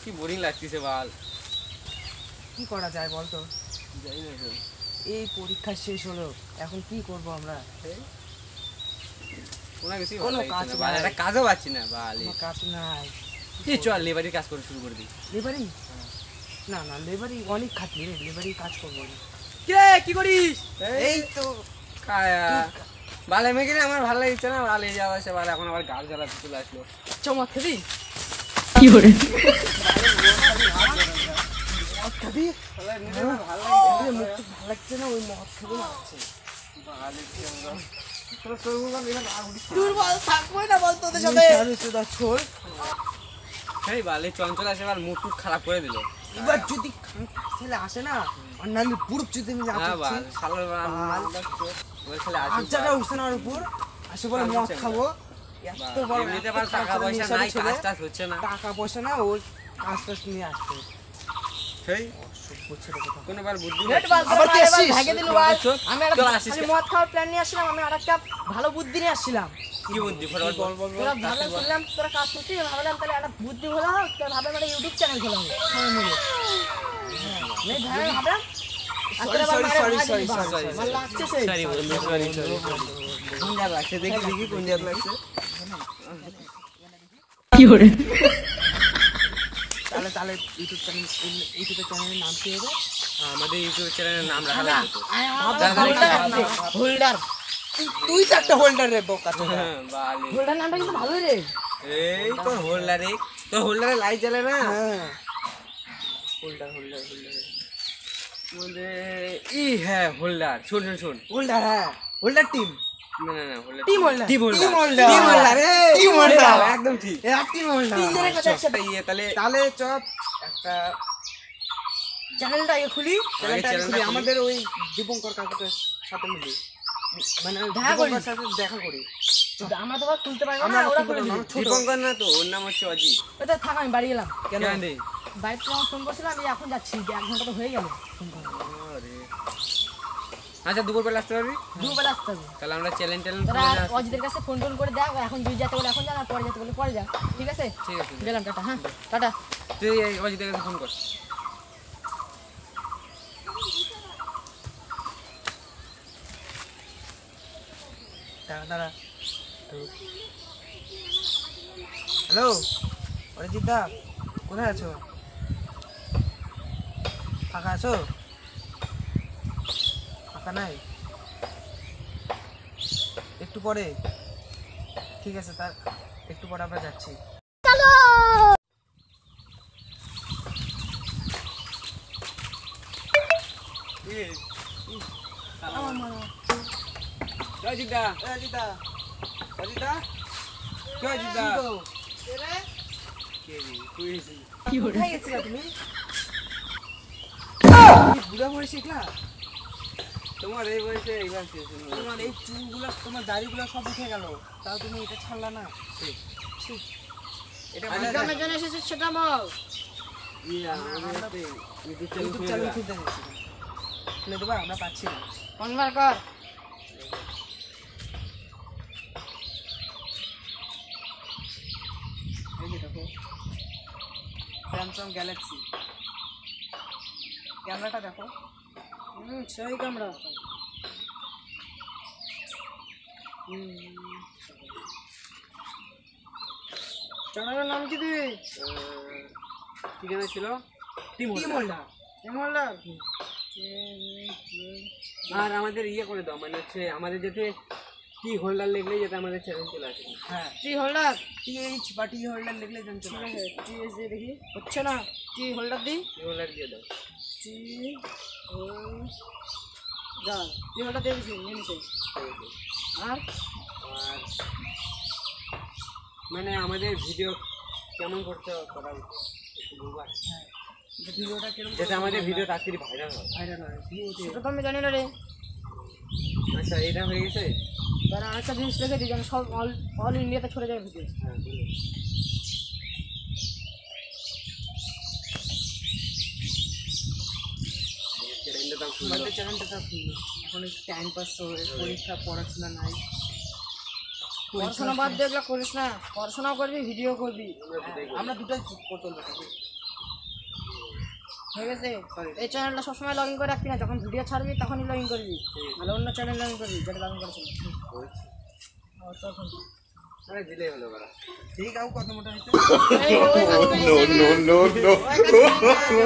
কি বোরিং লাগতেছে বাল। কি করা যায় বলতো? এই পরীক্ষা শেষ হলো, এখন কি করব আমরা? কোনো কাজও পাচ্ছি না বাল। কাজ নাই। চল লেবারির কাজ করে শুরু করে দিই। লেবারি? না না, লেবারি অনেক খাটনি রে, লেবারি কাজ করবো না। কে কি করিস? এই তো খায়া বালে মেঘে আমার ভালো লাগছে না, ভালো যাওয়া আসে বাল। এখন আবার গাল জ্বালাতে চলে আসলো। চমক খাবি? কি করে মদ খাবি? ভালো লাগছে না, ওই মদ খাবো লাগছে। চঞ্চল আসে মুখ টুক খারাপ করে দিল। এবার যদি ছেলে আসে না, অন্যান্য পুরুষ যদি উঠছে না ওর উপর আসে বলে মদ খাবো। টাকা পয়সা না, ওর কাজ টাজ নিয়ে আসবে। ভালো বুদ্ধি নিয়ে আসছিলাম। কি বুদ্ধি? শুনলাম তোরা কাজ করছিস, ভাবলাম তাহলে একটা বুদ্ধি হলো, ভাবলাম একটা ইউটিউব চ্যানেল খোলা হবে তাহলে ইউটিউব চ্যানেলের নাম কি হবে? আমাদের ইউটিউব চ্যানেলের নাম রাখা হোল্ডার। তুই তো একটা হোল্ডার রে বোকা। হোল্ডার নামটা কিন্তু ভালো রে। এই তোর হোল্ডারে, তোর হোল্ডারে লাইট জ্বলে না। হোল্ডার বলে ই হ্যাঁ হোল্ডার। শোন হোল্ডার। হ্যাঁ হোল্ডার টিম। না না হোল্ডার টিম হোল্ডার। একদম ঠিক। Team holder. তাহলে চপ একটা চ্যানেলটা খুলি। আমাদের ওই দীপঙ্কর কাকুর সাথে মিলে মানে দেখা করি। আমরা তো খুলতে পারবো না, ওরা খুলে দিবে। দীপঙ্কর না তো, ওর নাম হচ্ছে অজিত। ওটা থাক, আমি বাড়ি গেলাম। কেন রে? বাইরে তো ফোন করছিলাম, আমি এখন যাচ্ছি, 1 ঘন্টা তো হয়ে গেল ফোন করা। আচ্ছা দুপুরবেলা আসতে পারবি? দুপুরবেলা আসতে হবে। তাহলে আমরা চ্যালেঞ্জ অজিতের কাছে ফোন করে দেখ, এখন তুই যেতে বলে এখন যা, আর পরে যেতে বলে পরে যা। ঠিক আছে গেলাম, টাটা। হ্যাঁ টাটা। তুই অজিতের কাছে ফোন কর। দাঁড়া। হ্যালো অরিজিৎ দা, কোথায় আছো? ফাঁকা আছো? ফাঁকা নাই? একটু পরে? ঠিক আছে, তার একটু পরে আমরা যাচ্ছি। তোমার এই বয়সে তোমার এই চুলগুলো, তোমার দাড়িগুলো সব উঠে গেল, তাও তুমি এটা ছাড়লা না। এটা গ্রামের জন্য এসেছে সেটা বল। ইউটিউব চ্যানেল খুলতে এসেছি, খুলে দেবা? আমরা পাচ্ছি না। কনভার কর। এই যে দেখো স্যামসাং গ্যালাক্সি ক্যামেরাটা দেখো। সেই ক্যামেরা। চ্যানেলের নাম কি দিই? কি জানা ছিল? Team holder. আর আমাদের ইয়ে করে দাও, মানে হচ্ছে আমাদের যাতে টি হোল্ডার লিখলে যাতে আমাদের চ্যানেল চলে আসে। হ্যাঁ টি হোল্ডার, টিএইচ বা টি হোল্ডার লিখলে জান চলে আসে। টিএইচ দিয়ে দেখি হচ্ছে না, টি হোল্ডার দিই। টি হোল্ডার দিয়ে দাও। টি হোল্ডার, টি হোল্ডার দিয়ে দিছি, নিয়ে নিছি। আর মানে আমাদের ভিডিও কেমন করতে করা উচিত একটু বলবা? হ্যাঁ ভিডিওটা কেমন যাতে আমাদের ভিডিও তাড়াতাড়ি ভাইরাল হয়। সেটা তো আমি জানি না রে। আচ্ছা এটা হয়ে গেছে। তারা আরেকটা জিনিস লিখে দিই যেন সব অল ইন্ডিয়াতে ছড়ে যায় ভিডিও। হ্যাঁ চ্যানেলটা খুললো, এখন টাইম পাস, পরীক্ষা পড়াশোনা নাই। পড়াশোনা বাদ দিয়ে এগুলো করিস না, পড়াশোনাও করবি ভিডিও করবি, আমরা দুটোই করতে হবে। ঠিক আছে? এই চ্যানেলটা সবসময় লগ ইন করে রাখবি না, যখন ভিডিও ছাড়বি তখনই লগ ইন করবি, নাহলে অন্য চ্যানেল লগ ইন করবি যেটা লগ ইন করেছিস। তখন আরে দিলেই হলো বাড়া। ঠিক আছে, কত মোটা হয়েছে? এই, ওই কাজ করিস না। no, no, no. ওই কাজ করিস না।